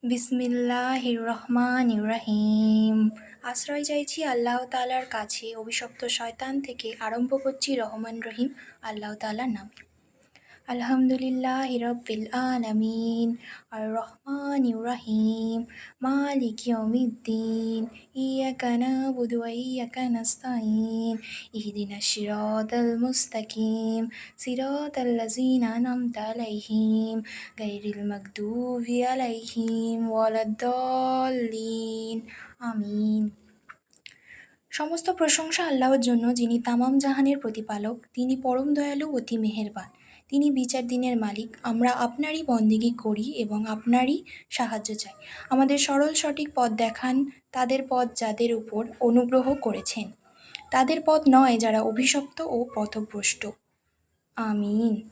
বিসমিল্লাহির রহমানির রহিম। আশ্রয় চাইছি আল্লাহ তাআলার কাছে অভিশপ্ত শয়তান থেকে। আরম্ভ করছি রহমান রহিম আল্লাহ তাআলার নামে। আলহামদুলিল্লাহি রাব্বিল আলামিন আর রহমানির রহিম মালিকি ইয়াউমিদ্দিন ইয়াকা না'বুদু ওয়া ইয়াকা নাস্তাঈন ইহদিনাস সিরাতাল মুস্তাকিম সিরাতাল লাযিনা আন'আমতা আলাইহিম গায়রিল মাগদুবি আলাইহিম ওয়ালাদ-দাল্লিন। আমিন। সমস্ত প্রশংসা আল্লাহর জন্য, যিনি তামাম জাহানের প্রতিপালক। তিনি পরম দয়ালু, অতি মেহেরবান। তিনি বিচার দিনের মালিক। আমরা আপনারই বন্দেগী করি এবং আপনারই সাহায্য চাই। আমাদের সরল সঠিক পথ দেখান তাদের পথ যাদের উপর অনুগ্রহ করেছেন, তাদের পথ নয় যারা অভিশপ্ত ও পথভ্রষ্ট। আমিন।